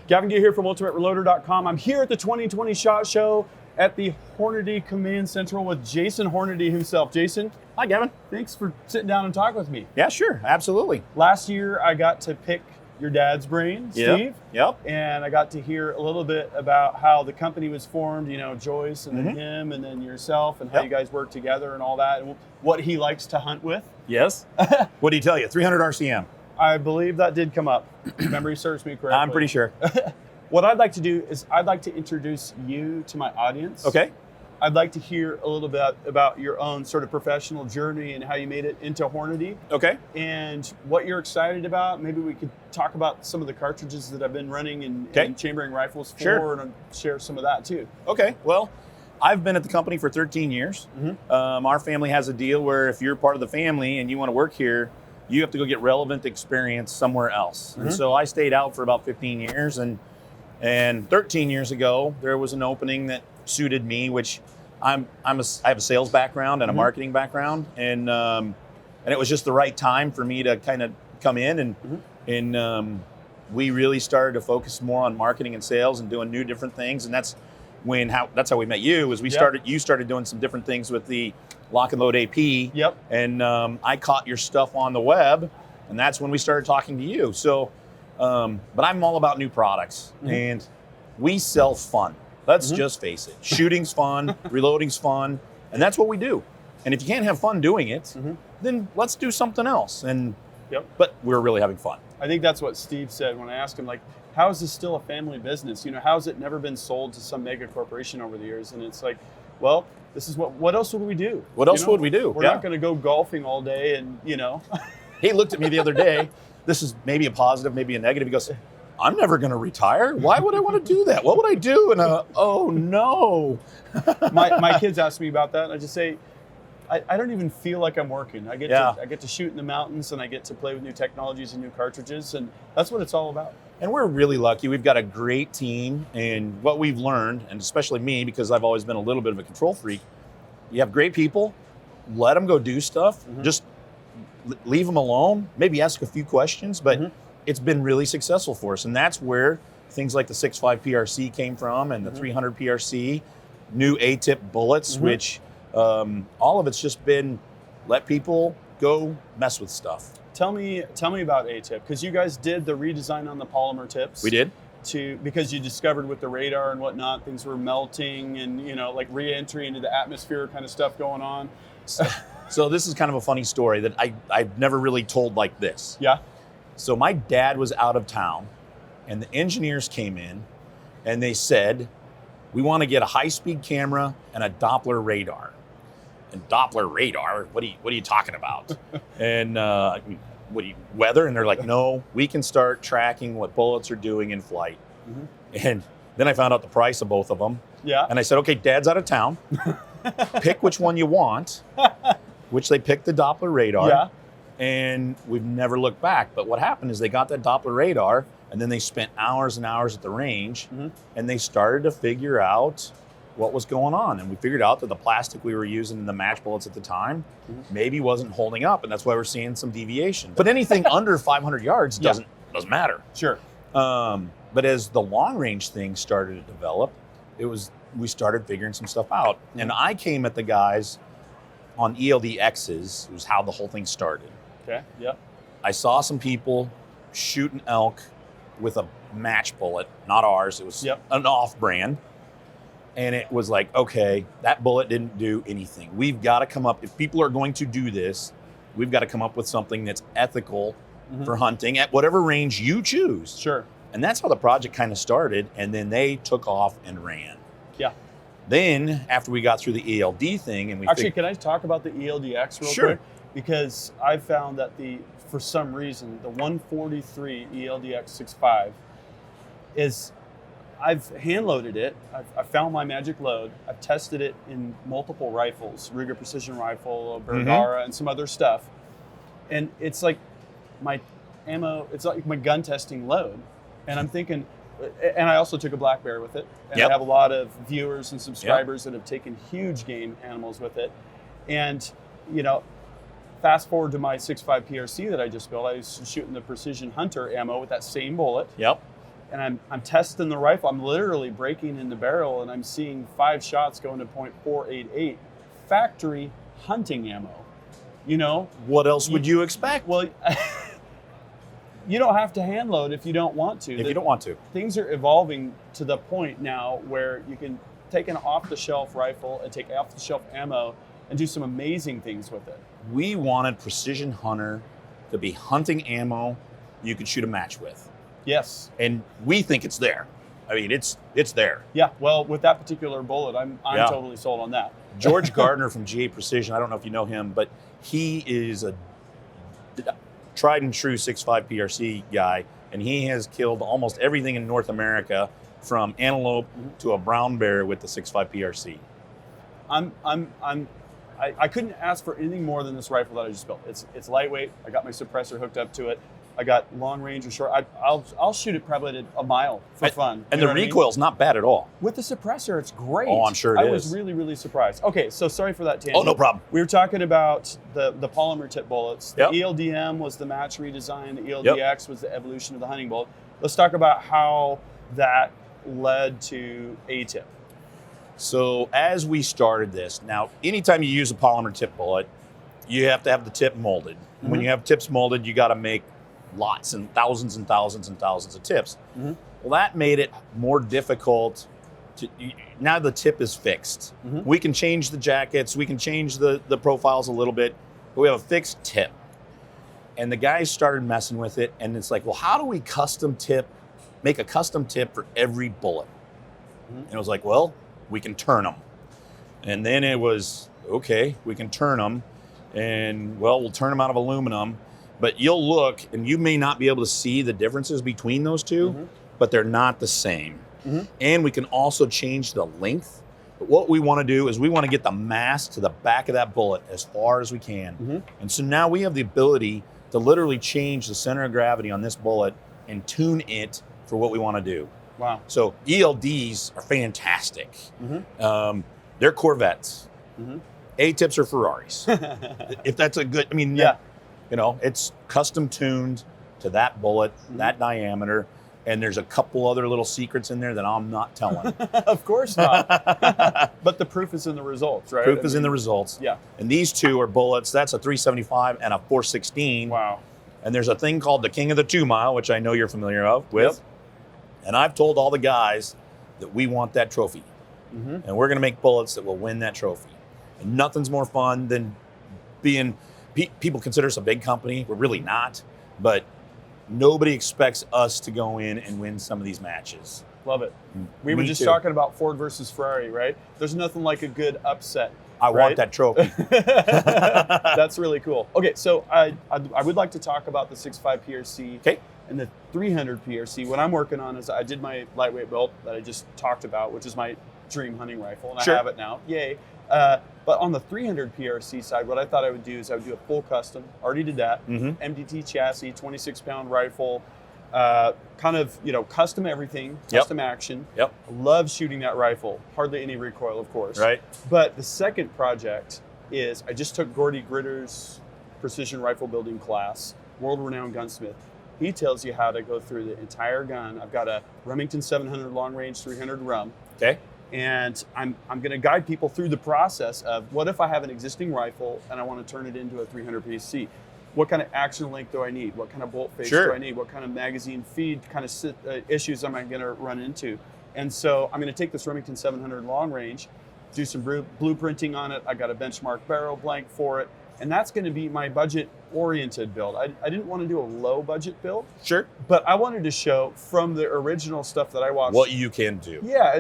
Gavin Gear here from UltimateReloader.com. I'm here at the 2020 SHOT Show at the Hornady Command Central with Jason Hornady himself. Jason, Hi, Gavin. thanks for sitting down and talking with me. Yeah, sure. Absolutely. Last year, I got to pick your dad's brain, Steve. Yep. And I got to hear a little bit about how the company was formed, you know, Joyce and then him and then yourself and how you guys work together and all that, and what he likes to hunt with. Yes. What did he tell you? 300 RCM. I believe that did come up. Memory serves me correctly. I'm pretty sure. What I'd like to do is I'd like to introduce you to my audience. Okay. I'd like to hear a little bit about your own sort of professional journey and how you made it into Hornady Okay. and what you're excited about. Maybe we could talk about some of the cartridges that I've been running and chambering rifles for Sure. and share some of that too. Okay. Well, I've been at the company for 13 years. Our family has a deal where if you're part of the family and you want to work here, you have to go get relevant experience somewhere else. And so I stayed out for about 15 years and 13 years ago, there was an opening that suited me, which I have a sales background and a marketing background. And it was just the right time for me to kind of come in and we really started to focus more on marketing and sales and doing new different things. And that's how we met you, was you started doing some different things with the Lock and Load AP. Yep. And I caught your stuff on the web, and that's when we started talking to you. So, but I'm all about new products, and we sell fun. Let's just face it. Shooting's fun, reloading's fun, and that's what we do. And if you can't have fun doing it, then let's do something else. But we're really having fun. I think that's what Steve said when I asked him, like, how is this still a family business? You know, how has it never been sold to some mega corporation over the years? And it's like, well, this is what else would we do? What else would we do? We're not going to go golfing all day and, you know. He looked at me the other day. This is maybe a positive, maybe a negative. He goes, I'm never going to retire. Why would I want to do that? What would I do? And oh no. my kids ask me about that, and I just say, I don't even feel like I'm working. I get to shoot in the mountains, and I get to play with new technologies and new cartridges, and that's what it's all about. And we're really lucky. We've got a great team, and what we've learned, and especially me, because I've always been a little bit of a control freak, you have great people, let them go do stuff, just leave them alone, maybe ask a few questions, but it's been really successful for us. And that's where things like the 6.5 PRC came from, and the 300 PRC, new A-tip bullets, which all of it's just been let people go mess with stuff. Tell me about A-tip, because you guys did the redesign on the polymer tips. We did. Because you discovered with the radar and whatnot, things were melting and, you know, like re-entry into the atmosphere kind of stuff going on. So this is kind of a funny story that I've never really told like this. Yeah. So my dad was out of town, and the engineers came in, and they said, we want to get a high-speed camera and a Doppler radar. And Doppler radar, what are you talking about? And weather? And they're like, no, we can start tracking what bullets are doing in flight. And then I found out the price of both of them. Yeah. And I said, okay, Dad's out of town. Pick which one you want. Which they picked the Doppler radar. Yeah. And we've never looked back. But what happened is they got that Doppler radar, and then they spent hours and hours at the range, and they started to figure out what was going on. And we figured out that the plastic we were using in the match bullets at the time maybe wasn't holding up, and that's why we're seeing some deviation. But anything under 500 yards doesn't matter. Sure. But as the long range thing started to develop, we started figuring some stuff out. And I came at the guys on ELD X's, was how the whole thing started. Okay. Yeah. I saw some people shooting elk with a match bullet, not ours. It was an off-brand. And it was like, okay, that bullet didn't do anything. We've got to come up, if people are going to do this, we've got to come up with something that's ethical for hunting at whatever range you choose. Sure. And that's how the project kind of started. And then they took off and ran. Yeah. Then after we got through the ELD thing, and can I talk about the ELDX real quick? Because I found that for some reason, the 143 ELDX 6.5 is, I've hand loaded it. I've found my magic load. I've tested it in multiple rifles, Ruger Precision Rifle, Bergara, and some other stuff. And it's like my ammo, it's like my gun testing load. And I'm thinking, and I also took a black bear with it. And I have a lot of viewers and subscribers that have taken huge game animals with it. And, you know, fast forward to my 6.5 PRC that I just built. I was shooting the Precision Hunter ammo with that same bullet. Yep. and I'm testing the rifle. I'm literally breaking in the barrel, and I'm seeing 5 shots going to .488 factory hunting ammo. You know, What else would you expect? well, you don't have to hand load if you don't want to. If you don't want to. Things are evolving to the point now where you can take an off-the-shelf rifle and take off-the-shelf ammo and do some amazing things with it. We wanted Precision Hunter to be hunting ammo you could shoot a match with. Yes. And we think it's there. I mean, it's there. Yeah. Well, with that particular bullet, I'm Yeah. totally sold on that. George Gardner from GA Precision, I don't know if you know him, but he is a tried and true 6.5 PRC guy, and he has killed almost everything in North America from antelope to a brown bear with the 6.5 PRC. I couldn't ask for anything more than this rifle that I just built. It's lightweight. I got my suppressor hooked up to it. I got long range or short. I'll shoot it probably at a mile for fun. And You the know what I mean? recoil's not bad at all. With the suppressor, it's great. Oh, I'm sure it I is. was really, really surprised. Okay, so sorry for that tangent. Oh, no problem. We were talking about the polymer tip bullets. The Yep. ELDM was the match redesign. The ELDX was the evolution of the hunting bullet. Let's talk about how that led to A-tip. So as we started this, now anytime you use a polymer tip bullet, you have to have the tip molded. And when you have tips molded, you got to make lots and thousands and thousands and thousands of tips. Well, that made it more difficult to, now the tip is fixed. We can change the jackets, we can change the profiles a little bit, but we have a fixed tip. And the guys started messing with it, and it's like, well, how do we make a custom tip for every bullet? And it was like, well, we can turn them. And then it was, okay, we can turn them, and well, we'll turn them out of aluminum. But you'll look, and you may not be able to see the differences between those two, but they're not the same. And we can also change the length. But what we want to do is we want to get the mass to the back of that bullet as far as we can. And so now we have the ability to literally change the center of gravity on this bullet and tune it for what we want to do. Wow. So ELDs are fantastic. They're Corvettes. A-tips are Ferraris. If that's a good, I mean, Yeah. you know, it's custom tuned to that bullet, that diameter, and there's a couple other little secrets in there that I'm not telling. Of course not. But the proof is in the results, right? Proof is in the results. Yeah. And these two are bullets. That's a 375 and a 416. Wow. And there's a thing called the King of the 2 Mile, which I know you're familiar with. Yep. And I've told all the guys that we want that trophy. And we're going to make bullets that will win that trophy. And nothing's more fun than being, people consider us a big company. We're really not. But nobody expects us to go in and win some of these matches. Love it. We were Me just too. talking about Ford versus Ferrari, right? There's nothing like a good upset. I right? want that trophy. That's really cool. Okay, so I would like to talk about the 6.5 PRC Okay. and the 300 PRC. What I'm working on is I did my lightweight build that I just talked about, which is my dream hunting rifle, and Sure. I have it now. Yay. But on the 300 PRC side, what I thought I would do is I would do a full custom. Already did that. MDT chassis, 26-pound rifle, kind of, you know, custom everything, Yep. custom action. Yep. Love shooting that rifle. Hardly any recoil, of course. Right. But the second project is I just took Gordy Gritter's precision rifle building class, world-renowned gunsmith. He tells you how to go through the entire gun. I've got a Remington 700 long range 300 rum. Okay. And I'm going to guide people through the process of what if I have an existing rifle and I want to turn it into a 300 PRC? What kind of action length do I need? What kind of bolt face Sure. do I need? What kind of magazine feed kind of issues am I going to run into? And so I'm going to take this Remington 700 long range, do some blueprinting on it. I got a benchmark barrel blank for it. And that's going to be my budget-oriented build. I didn't want to do a low-budget build, Sure. but I wanted to show from the original stuff that I watched. What you can do. Yeah,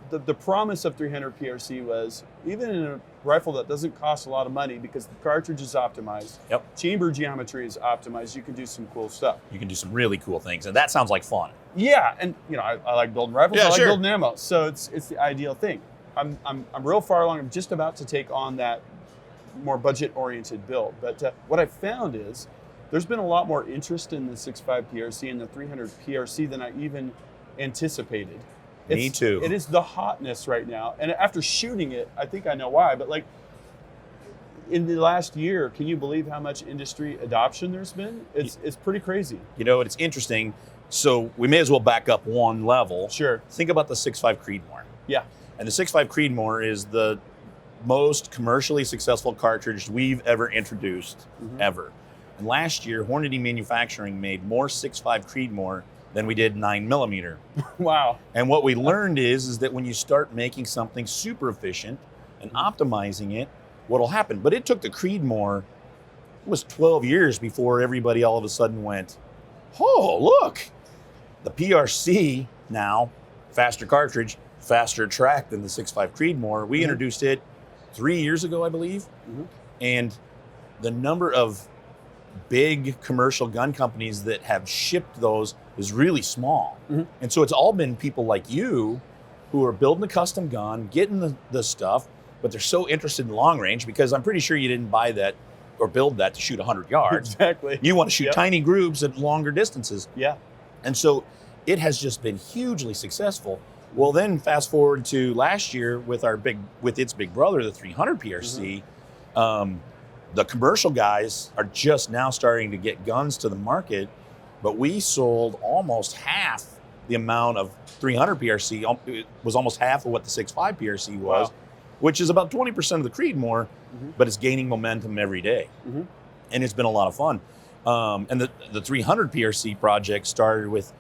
the promise of 300 PRC was even in a rifle that doesn't cost a lot of money because the cartridge is optimized, Yep. chamber geometry is optimized, you can do some cool stuff. You can do some really cool things, and that sounds like fun. Yeah, and you know I like building rifles. Yeah, I like sure. building ammo, so it's the ideal thing. I'm real far along. I'm just about to take on that more budget-oriented build. But what I've found is there's been a lot more interest in the 6.5 PRC and the 300 PRC than I even anticipated. Me too. It is the hotness right now. And after shooting it, I think I know why. But like in the last year, can you believe how much industry adoption there's been? It's pretty crazy. You know, it's interesting. So we may as well back up one level. Sure. Think about the 6.5 Creedmoor. Yeah. And the 6.5 Creedmoor is the most commercially successful cartridge we've ever introduced, ever. And last year, Hornady Manufacturing made more 6.5 Creedmoor than we did 9mm. Wow. And what we learned is that when you start making something super efficient and optimizing it, what'll happen? But it took the Creedmoor, it was 12 years before everybody all of a sudden went, oh, look, the PRC now, faster cartridge, faster track than the 6.5 Creedmoor. We introduced it 3 years ago, I believe. And the number of big commercial gun companies that have shipped those is really small. And so it's all been people like you who are building a custom gun, getting the stuff, but they're so interested in long range because I'm pretty sure you didn't buy that or build that to shoot 100 yards. Exactly. You want to shoot tiny groups at longer distances. Yeah. And so it has just been hugely successful. Well, then fast forward to last year with its big brother, the 300 PRC. The commercial guys are just now starting to get guns to the market, but we sold almost half the amount of 300 PRC. It was almost half of what the 6.5 PRC was, which is about 20% of the Creedmoor, but it's gaining momentum every day. And it's been a lot of fun. And the 300 PRC project started with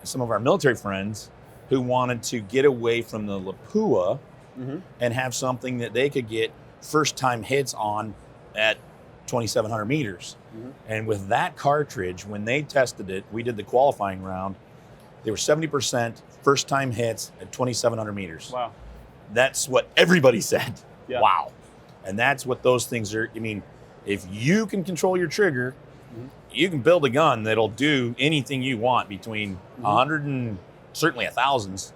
some of our military friends who wanted to get away from the Lapua and have something that they could get first time hits on at 2,700 meters. And with that cartridge, when they tested it, we did the qualifying round, they were 70% first time hits at 2,700 meters. Wow. That's what everybody said. Yeah. Wow. And that's what those things are. I mean, if you can control your trigger, you can build a gun that'll do anything you want between 100 and certainly 1,000s.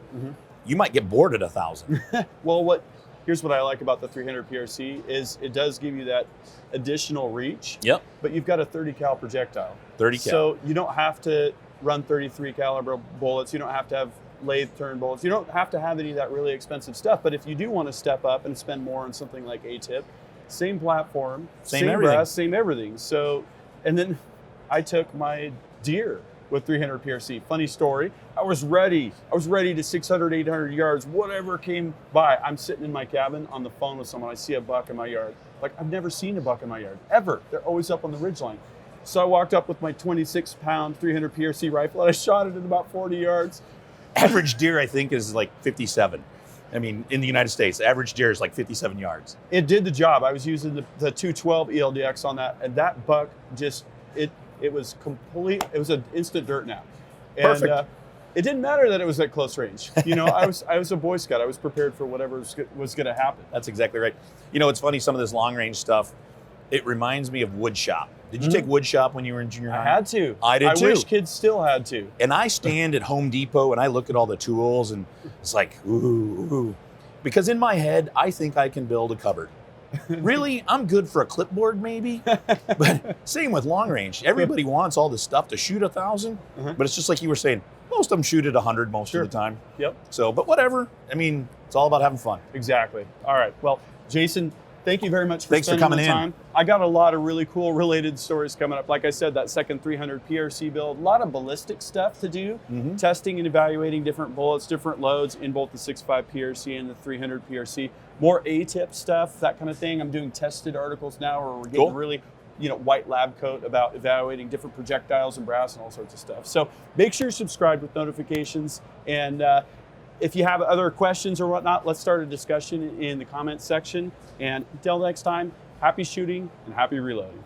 You might get bored at 1,000. Well, here's what I like about the 300 PRC is it does give you that additional reach. Yep. But you've got a 30 cal projectile. 30 cal. So you don't have to run 33 caliber bullets. You don't have to have lathe turn bullets. You don't have to have any of that really expensive stuff. But if you do want to step up and spend more on something like ATIP, same platform, same everything. brass, same everything. So, and then I took my deer with 300 PRC. Funny story. I was ready to 600, 800 yards, whatever came by. I'm sitting in my cabin on the phone with someone. I see a buck in my yard. Like, I've never seen a buck in my yard, ever. They're always up on the ridgeline. So I walked up with my 26-pound 300 PRC rifle, and I shot it at about 40 yards. Average deer, I think, is like 57. I mean, in the United States, average deer is like 57 yards. It did the job. I was using the 212 ELDX on that, and that buck just, it was complete. It was an instant dirt nap. And, Perfect. It didn't matter that it was at close range. You know, I was a Boy Scout. I was prepared for whatever was going to happen. That's exactly right. You know, it's funny, some of this long range stuff, it reminds me of wood shop. Did you take wood shop when you were in junior high? I had to. I did too. I wish kids still had to. And I stand at Home Depot and I look at all the tools and it's like, ooh. Because in my head, I think I can build a cupboard. Really, I'm good for a clipboard maybe, but same with long range. Everybody wants all this stuff to shoot 1,000, but it's just like you were saying, most of them shoot at 100 most of the time. Yep. So, but whatever. I mean, it's all about having fun. Exactly. All right. Well, Jason, thank you very much for Thanks for spending coming the time. I got a lot of really cool related stories coming up. Like I said, that second 300 PRC build, a lot of ballistic stuff to do, testing and evaluating different bullets, different loads in both the 6.5 PRC and the 300 PRC. More ATIP stuff, that kind of thing. I'm doing tested articles now where we're getting really, white lab coat about evaluating different projectiles and brass and all sorts of stuff. So make sure you're subscribed with notifications. And if you have other questions or whatnot, let's start a discussion in the comments section. And until next time, happy shooting and happy reloading.